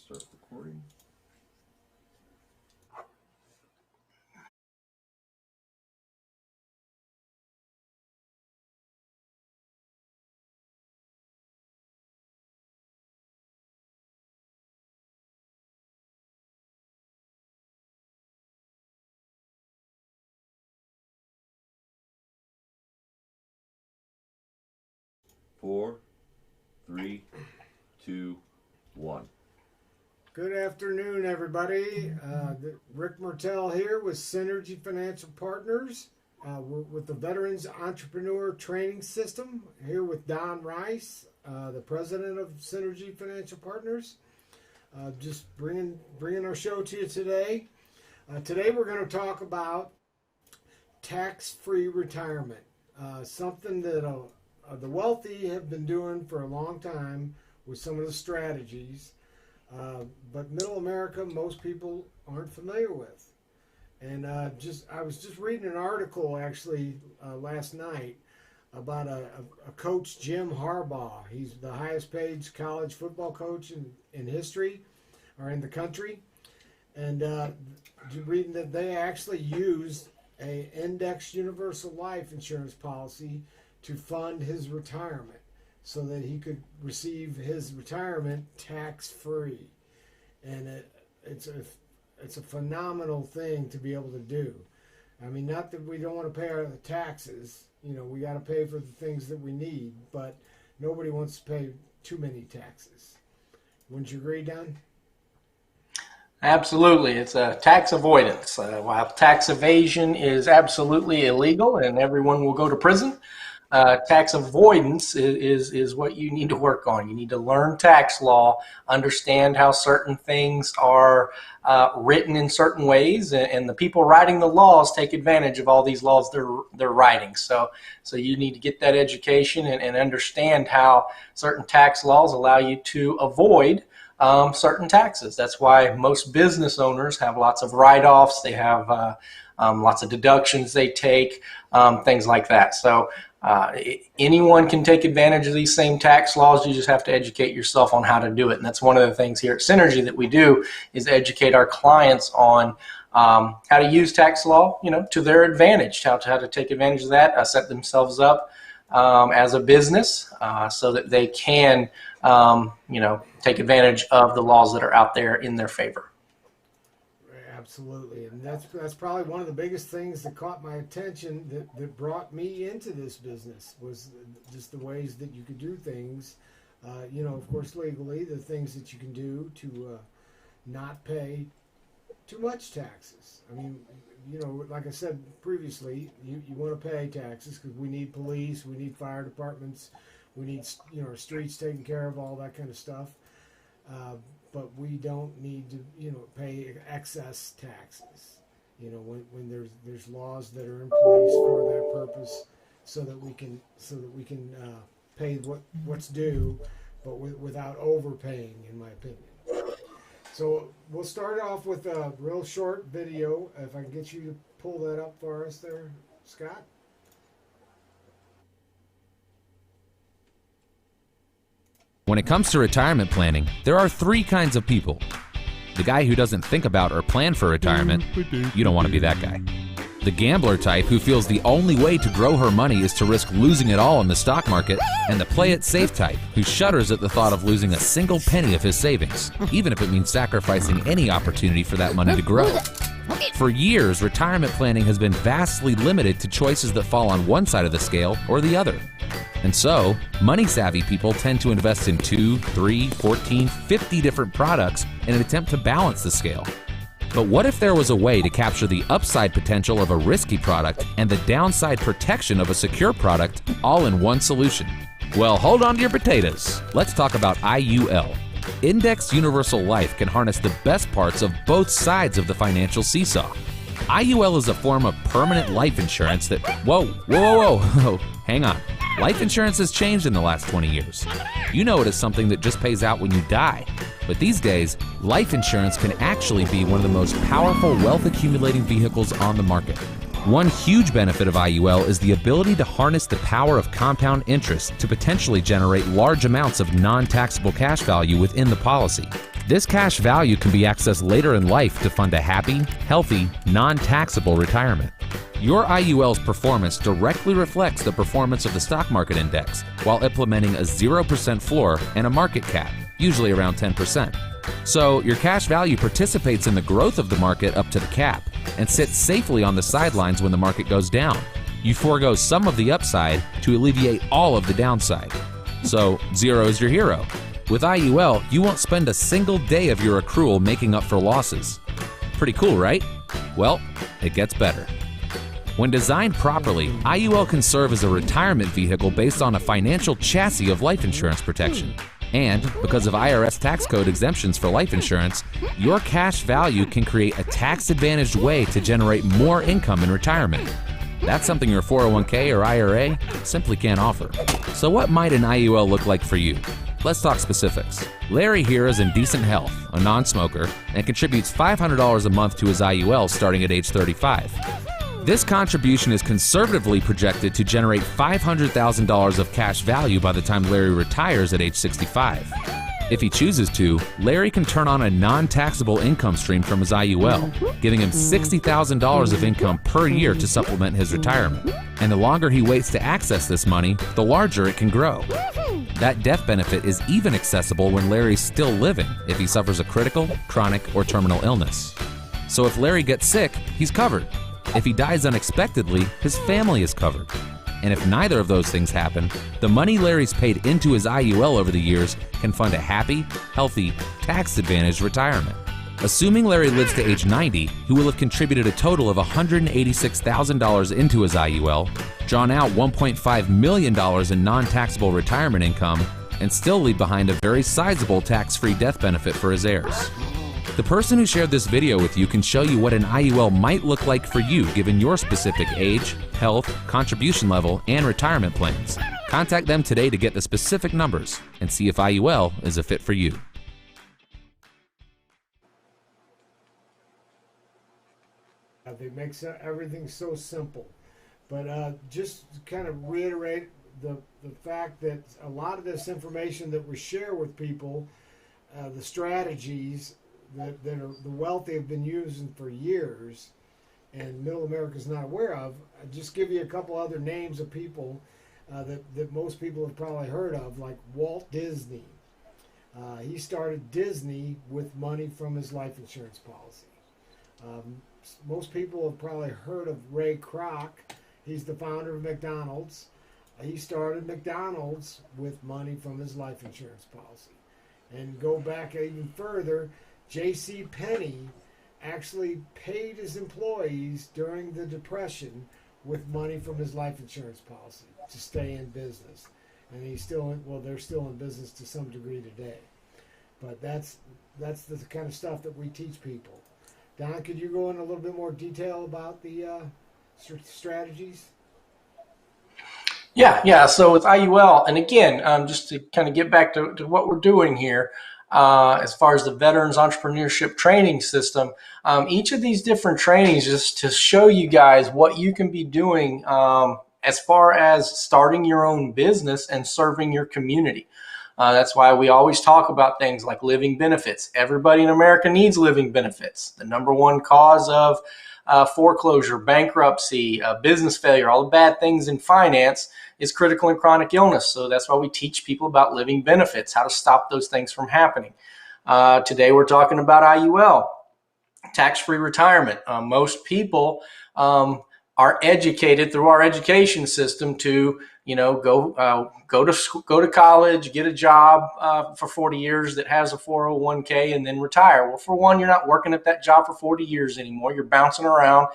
Start recording. Four, three, two, one. Good afternoon, everybody. Rick Mertell here with Synergy Financial Partners. We're with the Veterans Entrepreneur Training System, here with Don Rice, the president of Synergy Financial Partners. Just bringing our show to you today. Today we're going to talk about tax-free retirement, something that the wealthy have been doing for a long time with some of the strategies. But middle America, most people aren't familiar with. And I was just reading an article actually last night about a coach, Jim Harbaugh. He's the highest paid college football coach in history, or in the country. And reading that they actually used a indexed universal life insurance policy to fund his retirement, so that he could receive his retirement tax-free. And it's a phenomenal thing to be able to do. I mean, not that we don't want to pay our taxes. You know, we got to pay for the things that we need, but nobody wants to pay too many taxes. Wouldn't you agree, Don? Absolutely. It's a tax avoidance. While tax evasion is absolutely illegal and everyone will go to prison, tax avoidance is what you need to work on. You need to learn tax law, understand how certain things are written in certain ways, and the people writing the laws take advantage of all these laws they're writing. So you need to get that education and understand how certain tax laws allow you to avoid certain taxes. That's why most business owners have lots of write-offs. They have lots of deductions they take, things like that. So anyone can take advantage of these same tax laws. You just have to educate yourself on how to do it. And that's one of the things here at Synergy that we do, is educate our clients on how to use tax law, to their advantage, how to take advantage of that, set themselves up as a business so that they can, take advantage of the laws that are out there in their favor. Absolutely, and that's probably one of the biggest things that caught my attention, that brought me into this business, was just the ways that you could do things, of course legally, the things that you can do to not pay too much taxes. I mean, like I said previously, you want to pay taxes because we need police, we need fire departments, we need our streets taken care of, all that kind of stuff. But we don't need to, pay excess taxes. When there's laws that are in place for that purpose, so that we can pay what's due, but without overpaying, in my opinion. So we'll start off with a real short video. If I can get you to pull that up for us there, Scott. When it comes to retirement planning, there are three kinds of people. The guy who doesn't think about or plan for retirement, you don't want to be that guy. The gambler type who feels the only way to grow her money is to risk losing it all in the stock market, and the play it safe type who shudders at the thought of losing a single penny of his savings, even if it means sacrificing any opportunity for that money to grow. For years, retirement planning has been vastly limited to choices that fall on one side of the scale or the other. And so, money-savvy people tend to invest in 2, 3, 14, 50 different products in an attempt to balance the scale. But what if there was a way to capture the upside potential of a risky product and the downside protection of a secure product all in one solution? Well, hold on to your potatoes. Let's talk about IUL. Indexed Universal Life can harness the best parts of both sides of the financial seesaw. IUL is a form of permanent life insurance that, whoa, hang on. Life insurance has changed in the last 20 years. You know it as something that just pays out when you die. But these days, life insurance can actually be one of the most powerful wealth accumulating vehicles on the market. One huge benefit of IUL is the ability to harness the power of compound interest to potentially generate large amounts of non-taxable cash value within the policy. This cash value can be accessed later in life to fund a happy, healthy, non-taxable retirement. Your IUL's performance directly reflects the performance of the stock market index while implementing a 0% floor and a market cap, usually around 10%. So your cash value participates in the growth of the market up to the cap and sits safely on the sidelines when the market goes down. You forego some of the upside to alleviate all of the downside. So zero is your hero. With IUL, you won't spend a single day of your accrual making up for losses. Pretty cool, right? Well, it gets better. When designed properly, IUL can serve as a retirement vehicle based on a financial chassis of life insurance protection. And because of IRS tax code exemptions for life insurance, your cash value can create a tax-advantaged way to generate more income in retirement. That's something your 401k or IRA simply can't offer. So what might an IUL look like for you? Let's talk specifics. Larry here is in decent health, a non-smoker, and contributes $500 a month to his IUL starting at age 35. This contribution is conservatively projected to generate $500,000 of cash value by the time Larry retires at age 65. If he chooses to, Larry can turn on a non-taxable income stream from his IUL, giving him $60,000 of income per year to supplement his retirement. And the longer he waits to access this money, the larger it can grow. That death benefit is even accessible when Larry's still living if he suffers a critical, chronic, or terminal illness. So if Larry gets sick, he's covered. If he dies unexpectedly, his family is covered. And if neither of those things happen, the money Larry's paid into his IUL over the years can fund a happy, healthy, tax-advantaged retirement. Assuming Larry lives to age 90, he will have contributed a total of $186,000 into his IUL, drawn out $1.5 million in non-taxable retirement income, and still leave behind a very sizable tax-free death benefit for his heirs. The person who shared this video with you can show you what an IUL might look like for you given your specific age, health, contribution level, and retirement plans. Contact them today to get the specific numbers and see if IUL is a fit for you. They make everything so simple. But just to kind of reiterate the fact that a lot of this information that we share with people, the strategies that are the wealthy have been using for years and middle America is not aware of, I'll just give you a couple other names of people that most people have probably heard of, like Walt Disney. He started Disney with money from his life insurance policy. Most people have probably heard of Ray Kroc. He's the founder of McDonald's. He started McDonald's with money from his life insurance policy. And go back even further, J.C. Penney actually paid his employees during the Depression with money from his life insurance policy to stay in business. And they're still in business to some degree today. But that's the kind of stuff that we teach people. Don, could you go in a little bit more detail about the strategies? Yeah. So with IUL, and again, just to kind of get back to what we're doing here, as far as the Veterans Entrepreneurship Training System, each of these different trainings just to show you guys what you can be doing as far as starting your own business and serving your community. That's why we always talk about things like living benefits. Everybody in America needs living benefits. The number one cause of foreclosure, bankruptcy, business failure, all the bad things in finance is critical and chronic illness. So that's why we teach people about living benefits, how to stop those things from happening. Today we're talking about IUL, tax-free retirement. Most people are educated through our education system to go to college, get a job for 40 years that has a 401k, and then retire. Well, for one, you're not working at that job for 40 years anymore. You're bouncing around,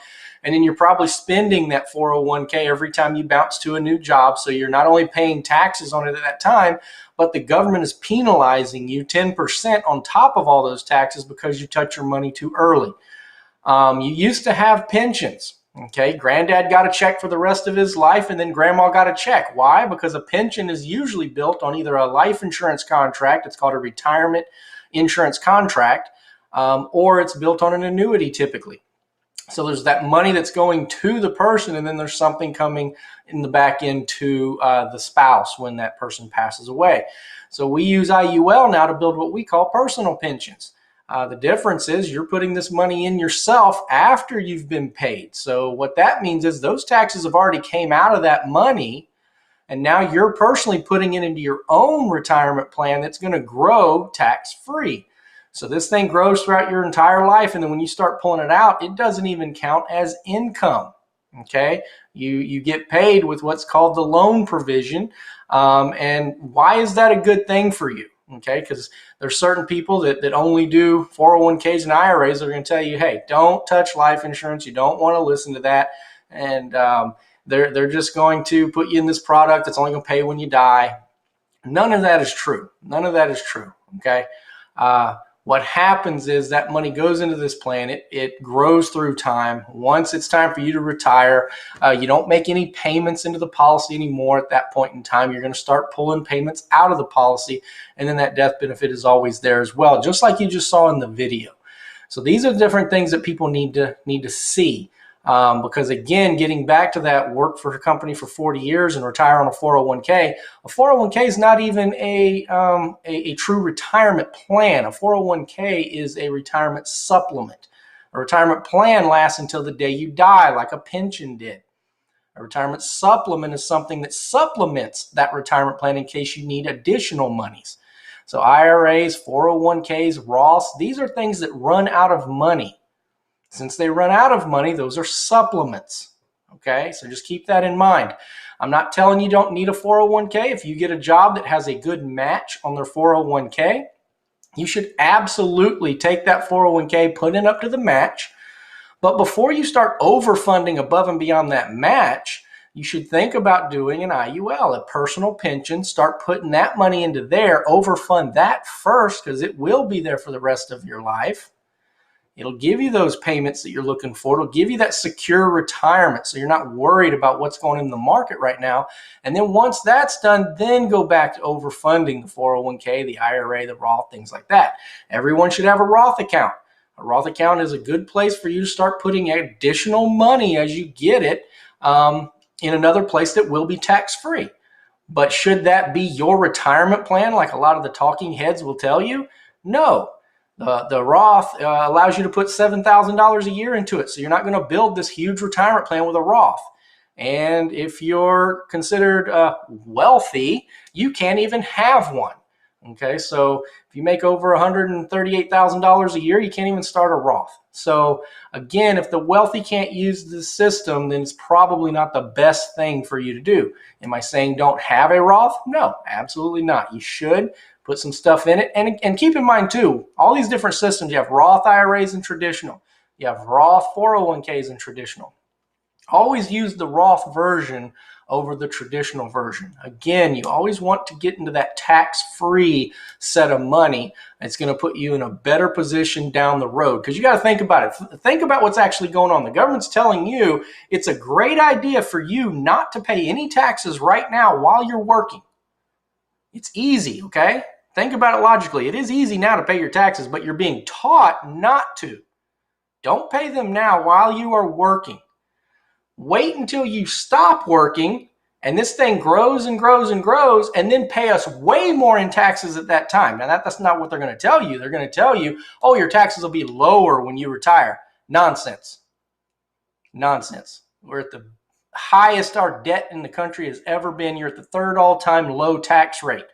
and then you're probably spending that 401k every time you bounce to a new job. So you're not only paying taxes on it at that time, but the government is penalizing you 10% on top of all those taxes because you touch your money too early. You used to have pensions. Okay, granddad got a check for the rest of his life, and then grandma got a check. Why? Because a pension is usually built on either a life insurance contract, it's called a retirement insurance contract, or it's built on an annuity typically. So there's that money that's going to the person, and then there's something coming in the back end to the spouse when that person passes away. So we use IUL now to build what we call personal pensions. The difference is you're putting this money in yourself after you've been paid. So what that means is those taxes have already came out of that money, and now you're personally putting it into your own retirement plan that's going to grow tax-free. So this thing grows throughout your entire life, and then when you start pulling it out, it doesn't even count as income. Okay, you get paid with what's called the loan provision. And why is that a good thing for you? Okay, because there's certain people that only do 401ks and IRAs that are going to tell you, hey, don't touch life insurance. You don't want to listen to that. And they're just going to put you in this product that's only going to pay when you die. None of that is true. None of that is true. Okay. What happens is that money goes into this plan. It grows through time. Once it's time for you to retire, you don't make any payments into the policy anymore at that point in time. You're going to start pulling payments out of the policy, and then that death benefit is always there as well, just like you just saw in the video. So these are different things that people need to see. Because again, getting back to that, work for a company for 40 years and retire on a 401k. A 401k is not even a true retirement plan. A 401k is a retirement supplement. A retirement plan lasts until the day you die, like a pension did. A retirement supplement is something that supplements that retirement plan in case you need additional monies. So IRAs, 401ks, Roths, these are things that run out of money. Since they run out of money, those are supplements. Okay, so just keep that in mind. I'm not telling you don't need a 401k. If you get a job that has a good match on their 401k, you should absolutely take that 401k, put it up to the match. But before you start overfunding above and beyond that match, you should think about doing an IUL, a personal pension. Start putting that money into there, overfund that first because it will be there for the rest of your life. It'll give you those payments that you're looking for. It'll give you that secure retirement so you're not worried about what's going on in the market right now. And then once that's done, then go back to overfunding the 401k, the IRA, the Roth, things like that. Everyone should have a Roth account. A Roth account is a good place for you to start putting additional money as you get it in another place that will be tax-free. But should that be your retirement plan like a lot of the talking heads will tell you? No. The Roth allows you to put $7,000 a year into it. So you're not going to build this huge retirement plan with a Roth. And if you're considered wealthy, you can't even have one. Okay, so if you make over $138,000 a year, you can't even start a Roth. So again, if the wealthy can't use the system, then it's probably not the best thing for you to do. Am I saying don't have a Roth? No, absolutely not. You should. Put some stuff in it. And keep in mind, too, all these different systems, you have Roth IRAs and traditional. You have Roth 401ks and traditional. Always use the Roth version over the traditional version. Again, you always want to get into that tax-free set of money. It's going to put you in a better position down the road because you got to think about it. Think about what's actually going on. The government's telling you it's a great idea for you not to pay any taxes right now while you're working. It's easy, okay? Think about it logically. It is easy now to pay your taxes, but you're being taught not to. Don't pay them now while you are working. Wait until you stop working and this thing grows and grows and grows, and then pay us way more in taxes at that time. Now, that's not what they're going to tell you. They're going to tell you, oh, your taxes will be lower when you retire. Nonsense. Nonsense. We're at the highest our debt in the country has ever been. You're at the third all-time low tax rate.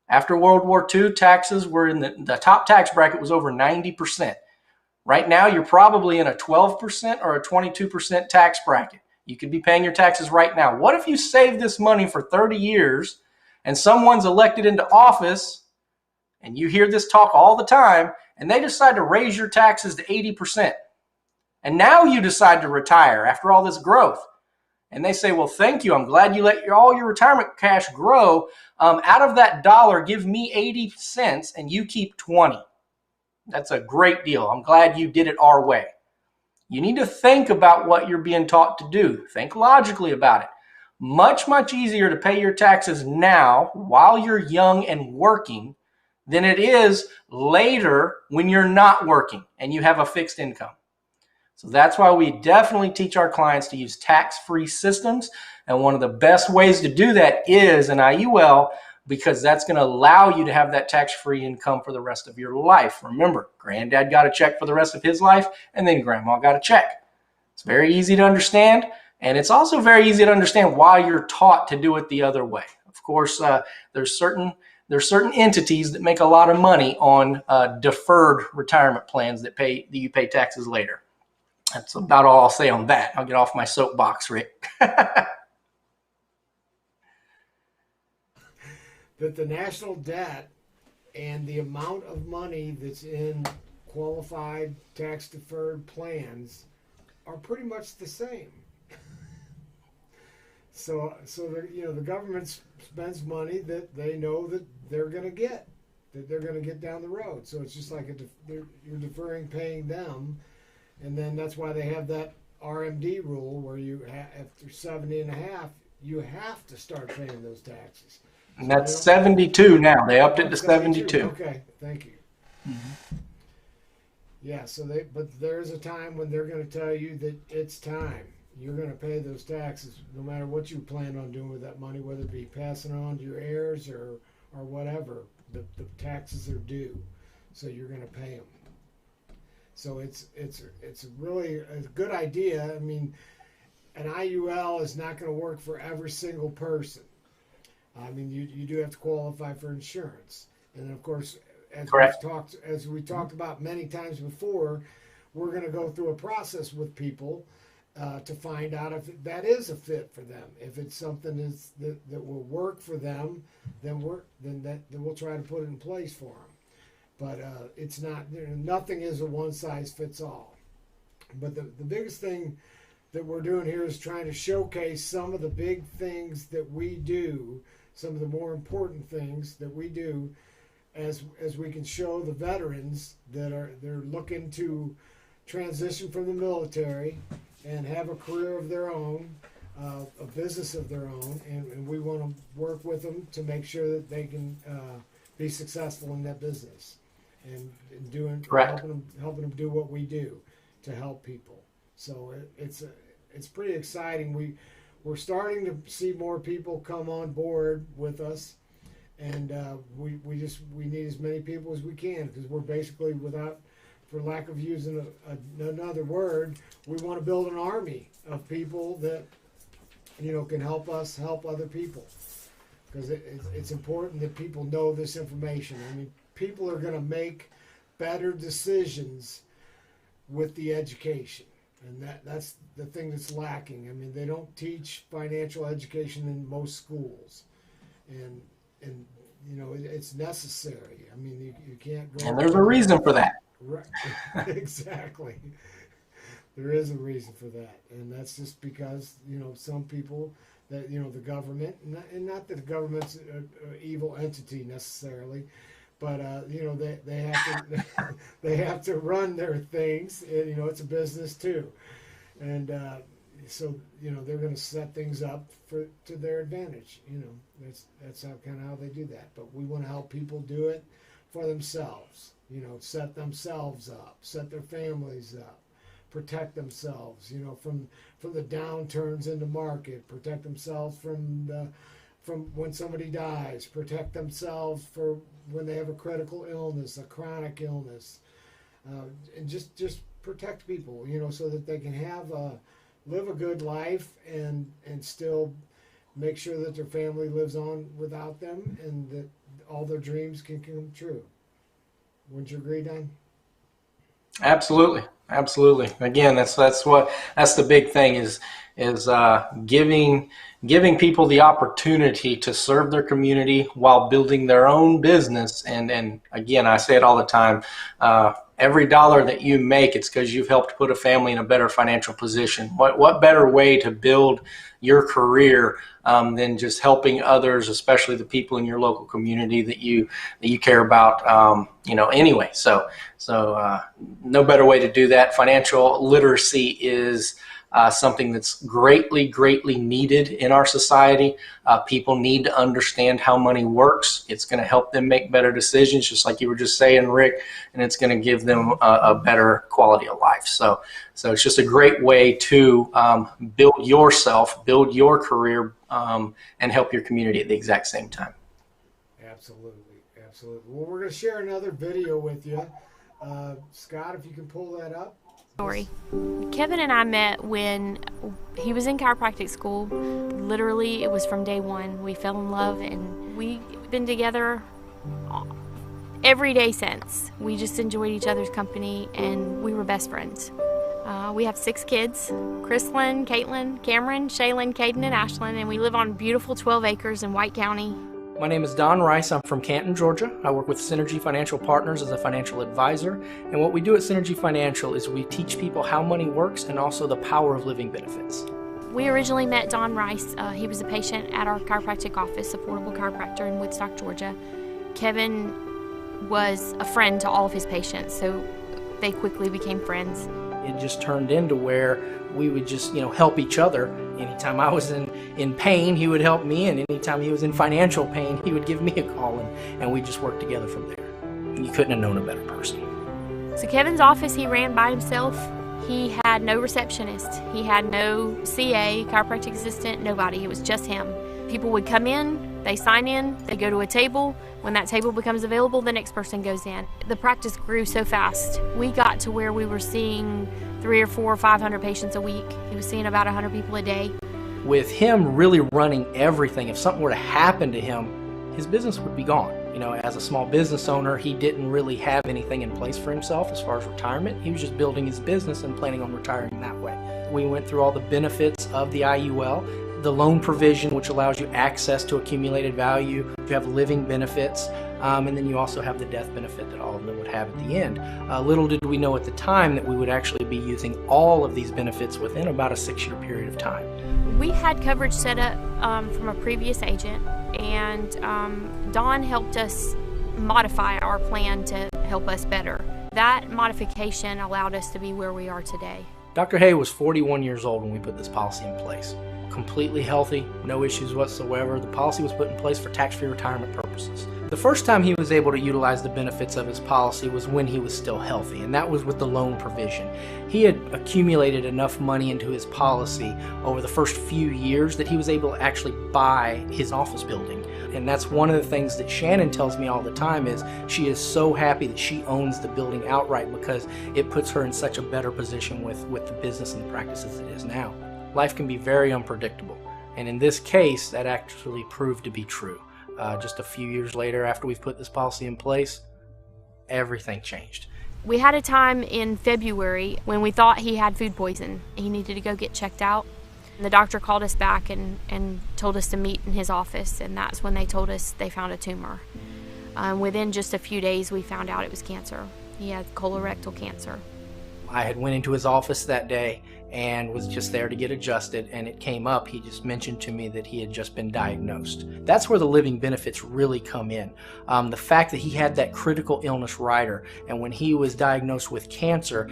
After World War II, taxes were in the top tax bracket was over 90%. Right now, you're probably in a 12% or a 22% tax bracket. You could be paying your taxes right now. What if you save this money for 30 years and someone's elected into office and you hear this talk all the time and they decide to raise your taxes to 80%? And now you decide to retire after all this growth. And they say, well, thank you. I'm glad you let all your retirement cash grow. Out of that dollar, give me 80 cents and you keep 20. That's a great deal. I'm glad you did it our way. You need to think about what you're being taught to do. Think logically about it. Much, much easier to pay your taxes now while you're young and working than it is later when you're not working and you have a fixed income. So that's why we definitely teach our clients to use tax-free systems. And one of the best ways to do that is an IUL because that's going to allow you to have that tax-free income for the rest of your life. Remember, granddad got a check for the rest of his life, and then grandma got a check. It's very easy to understand, and it's also very easy to understand why you're taught to do it the other way. Of course, there's certain entities that make a lot of money on deferred retirement plans that you pay taxes later. That's about all I'll say on that. I'll get off my soapbox, Rick. That the national debt and the amount of money that's in qualified tax deferred plans are pretty much the same. So the government spends money that they know that they're going to get down the road. So it's just like you're deferring paying them, and then that's why they have that RMD rule where after 70 and a half, you have to start paying those taxes. And that's 72 now. They upped it to 72. Okay, thank you. Mm-hmm. Yeah, but there's a time when they're going to tell you that it's time. You're going to pay those taxes no matter what you plan on doing with that money, whether it be passing on to your heirs or whatever. The taxes are due, so you're going to pay them. So it's really a good idea. I mean, an IUL is not going to work for every single person. I mean, you do have to qualify for insurance, and of course, as we talked about many times before, we're going to go through a process with people to find out if that is a fit for them. If it's something that will work for them, then we'll try to put it in place for them. But it's not. Nothing is a one size fits all. But the biggest thing that we're doing here is trying to showcase some of the big things that we do, some of the more important things that we do, as we can show the veterans they're looking to transition from the military and have a career of their own, a business of their own, and we want to work with them to make sure that they can be successful in that business and helping them do what we do to help people. So it's pretty exciting. We're starting to see more people come on board with us, and we need as many people as we can, because we're basically, for lack of using another word, we want to build an army of people that can help us help other people, because it's important that people know this information. I mean, people are going to make better decisions with the education. And that's the thing that's lacking. I mean, they don't teach financial education in most schools, and it's necessary. I mean, you can't go. And there's a reason for that. Right. Exactly. There is a reason for that, and that's just because some people that the government, and not that the government's an evil entity necessarily, but they have to run their things. And, it's a business too, and so they're going to set things up to their advantage. That's how they do that. But we want to help people do it for themselves. Set themselves up, set their families up, protect themselves. From the downturns in the market, protect themselves from when somebody dies, protect themselves for when they have a critical illness, a chronic illness, and just protect people, so that they can live a good life and still make sure that their family lives on without them, and that all their dreams can come true. Wouldn't you agree, Don? Absolutely. Again, that's the big thing is giving people the opportunity to serve their community while building their own business. And again, I say it all the time. Every dollar that you make, it's because you've helped put a family in a better financial position. What better way to build your career than just helping others, especially the people in your local community that you care about, anyway. So no better way to do that. Financial literacy is something that's greatly needed in our society. People need to understand how money works. It's going to help them make better decisions, just like you were just saying, Rick, and it's going to give them a better quality of life. So it's just a great way to build yourself, build your career, and help your community at the exact same time. Absolutely, absolutely. Well, we're going to share another video with you. Scott, if you can pull that up. Story. Kevin and I met when he was in chiropractic school. Literally, it was from day one. We fell in love, and we've been together every day since. We just enjoyed each other's company, and we were best friends. We have 6 kids: Chrislyn, Caitlin, Cameron, Shaylin, Caden, and Ashlyn, and we live on beautiful 12 acres in White County. My name is Don Rice. I'm from Canton, Georgia. I work with Synergy Financial Partners as a financial advisor. And what we do at Synergy Financial is we teach people how money works and also the power of living benefits. We originally met Don Rice. He was a patient at our chiropractic office, a portable chiropractor in Woodstock, Georgia. Kevin was a friend to all of his patients, so they quickly became friends. It just turned into where we would just, help each other. Anytime I was in pain, he would help me, and anytime he was in financial pain, he would give me a call, and we just worked together from there. You couldn't have known a better person. So Kevin's office, he ran by himself. He had no receptionist. He had no CA, chiropractic assistant, nobody. It was just him. People would come in, they sign in, they go to a table. When that table becomes available, the next person goes in. The practice grew so fast. We got to where we were seeing 300 or 400 or 500 patients a week. He was seeing about 100 people a day. With him really running everything, if something were to happen to him, his business would be gone. As a small business owner, he didn't really have anything in place for himself as far as retirement. He was just building his business and planning on retiring that way. We went through all the benefits of the IUL, the loan provision, which allows you access to accumulated value. You have living benefits, and then you also have the death benefit that all of them would have at the end. Little did we know at the time that we would actually be using all of these benefits within about a 6-year period of time. We had coverage set up from a previous agent, and Don helped us modify our plan to help us better. That modification allowed us to be where we are today. Dr. Hay was 41 years old when we put this policy in place. Completely healthy, no issues whatsoever. The policy was put in place for tax-free retirement purposes. The first time he was able to utilize the benefits of his policy was when he was still healthy, and that was with the loan provision. He had accumulated enough money into his policy over the first few years that he was able to actually buy his office building. And that's one of the things that Shannon tells me all the time is she is so happy that she owns the building outright because it puts her in such a better position with the business and the practice as it is now. Life can be very unpredictable, and in this case, that actually proved to be true. Just a few years later, after we've put this policy in place, everything changed. We had a time in February when we thought he had food poison. He needed to go get checked out. The doctor called us back and told us to meet in his office, and that's when they told us they found a tumor. Within just a few days, we found out it was cancer. He had colorectal cancer. I had went into his office that day and was just there to get adjusted, and it came up. He just mentioned to me that he had just been diagnosed. That's where the living benefits really come in. The fact that he had that critical illness rider, and when he was diagnosed with cancer,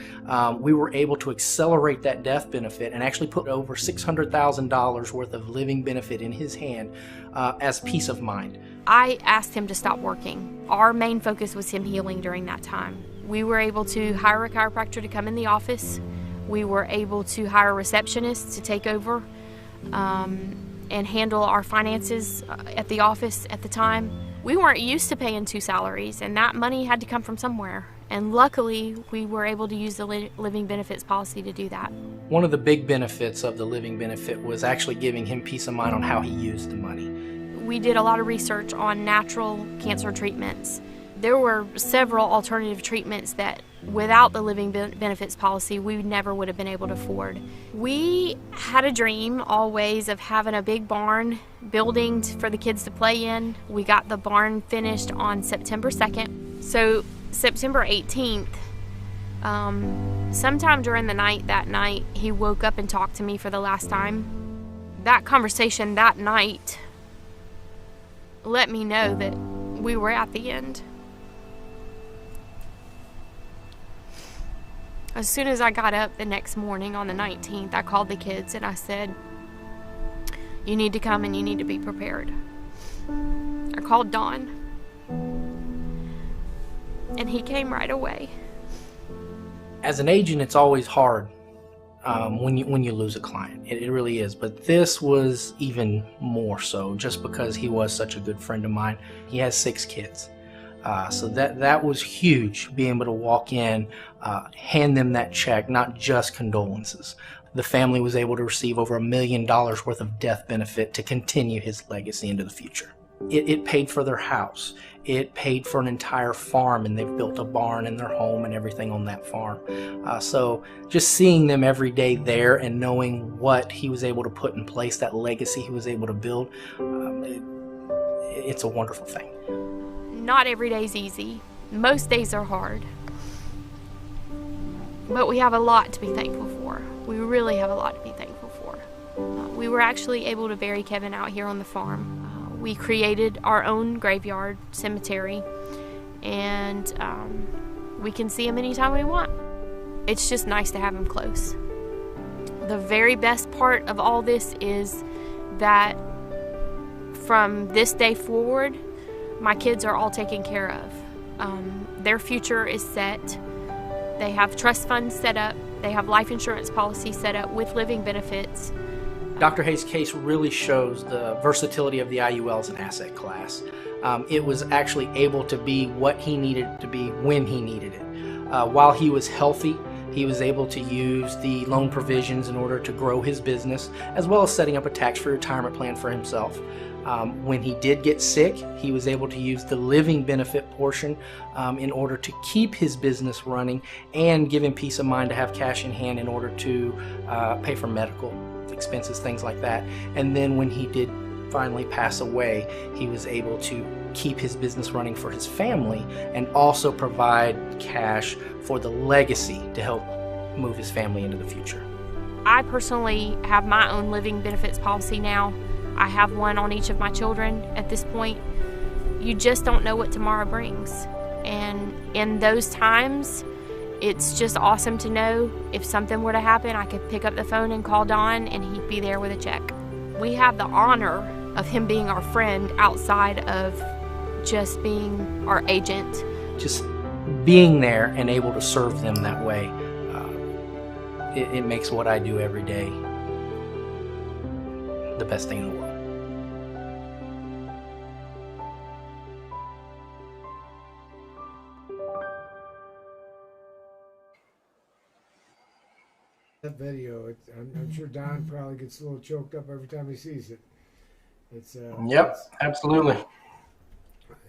we were able to accelerate that death benefit and actually put over $600,000 worth of living benefit in his hand as peace of mind. I asked him to stop working. Our main focus was him healing during that time. We were able to hire a chiropractor to come in the office. We were able to hire receptionists to take over and handle our finances at the office at the time. We weren't used to paying 2 salaries, and that money had to come from somewhere. And luckily, we were able to use the living benefits policy to do that. One of the big benefits of the living benefit was actually giving him peace of mind on how he used the money. We did a lot of research on natural cancer treatments. There were several alternative treatments that without the living benefits policy, we never would have been able to afford. We had a dream always of having a big barn building for the kids to play in. We got the barn finished on September 2nd. So September 18th, sometime during the night that night, he woke up and talked to me for the last time. That conversation that night let me know that we were at the end. As soon as I got up the next morning on the 19th, I called the kids and I said, "You need to come and you need to be prepared." I called Don, and he came right away. As an agent, it's always hard when you lose a client. It really is. But this was even more so, just because he was such a good friend of mine. He has 6 kids. So that was huge, being able to walk in, hand them that check, not just condolences. The family was able to receive over $1 million worth of death benefit to continue his legacy into the future. It paid for their house. It paid for an entire farm, and they've built a barn in their home and everything on that farm. So just seeing them every day there and knowing what he was able to put in place, that legacy he was able to build, it's a wonderful thing. Not every day's easy. Most days are hard. But we have a lot to be thankful for. We really have a lot to be thankful for. We were actually able to bury Kevin out here on the farm. We created our own graveyard cemetery, and we can see him anytime we want. It's just nice to have him close. The very best part of all this is that from this day forward, my kids are all taken care of. Their future is set. They have trust funds set up. They have life insurance policies set up with living benefits. Dr. Hayes' case really shows the versatility of the IUL as an asset class. It was actually able to be what he needed to be when he needed it. While he was healthy, he was able to use the loan provisions in order to grow his business, as well as setting up a tax-free retirement plan for himself. When he did get sick, he was able to use the living benefit portion in order to keep his business running and give him peace of mind to have cash in hand in order to pay for medical expenses, things like that. And then when he did finally pass away, he was able to keep his business running for his family and also provide cash for the legacy to help move his family into the future. I personally have my own living benefits policy now. I have one on each of my children at this point. You just don't know what tomorrow brings. And in those times, it's just awesome to know if something were to happen, I could pick up the phone and call Don and he'd be there with a check. We have the honor of him being our friend outside of just being our agent. Just being there and able to serve them that way, it makes what I do every day the best thing in the world. That video, I'm sure Don probably gets a little choked up every time he sees it. It's Yep, absolutely.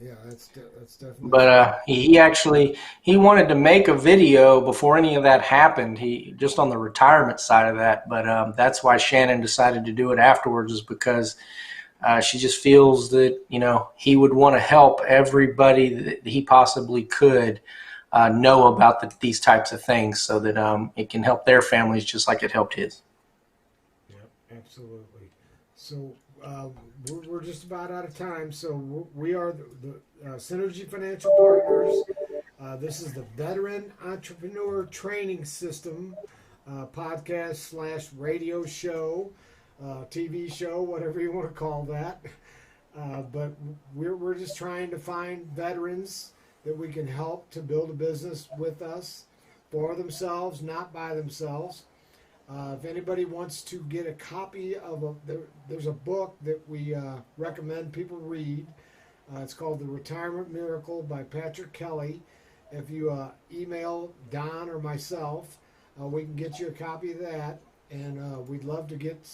Yeah, that's definitely. But he wanted to make a video before any of that happened. He just on the retirement side of that. But that's why Shannon decided to do it afterwards, is because she just feels that he would want to help everybody that he possibly could know about these types of things, so that it can help their families just like it helped his. Yep, absolutely. So we're just about out of time. So we are the Synergy Financial Partners. This is the Veteran Entrepreneur Training System podcast / radio show, TV show, whatever you want to call that. But we're just trying to find veterans that we can help to build a business with us, for themselves, not by themselves. If anybody wants to get a copy of there's a book that we recommend people read. It's called The Retirement Miracle by Patrick Kelly. If you email Don or myself, we can get you a copy of that. And we'd love to get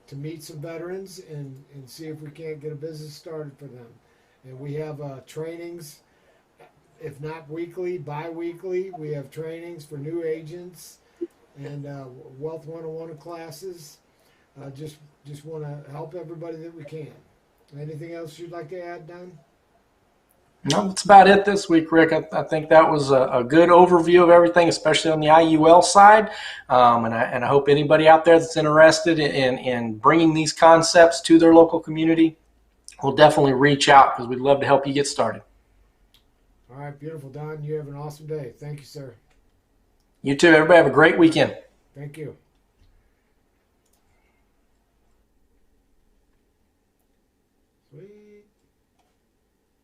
to meet some veterans and see if we can't get a business started for them. And we have trainings, if not weekly, bi-weekly. We have trainings for new agents and Wealth 101 classes. Just want to help everybody that we can. Anything else you'd like to add, Don? No, that's about it this week, Rick. I think that was a good overview of everything, especially on the IUL side. And I hope anybody out there that's interested in bringing these concepts to their local community will definitely reach out, because we'd love to help you get started. All right, beautiful, Don. You have an awesome day. Thank you, sir. You too. Everybody have a great weekend. Thank you.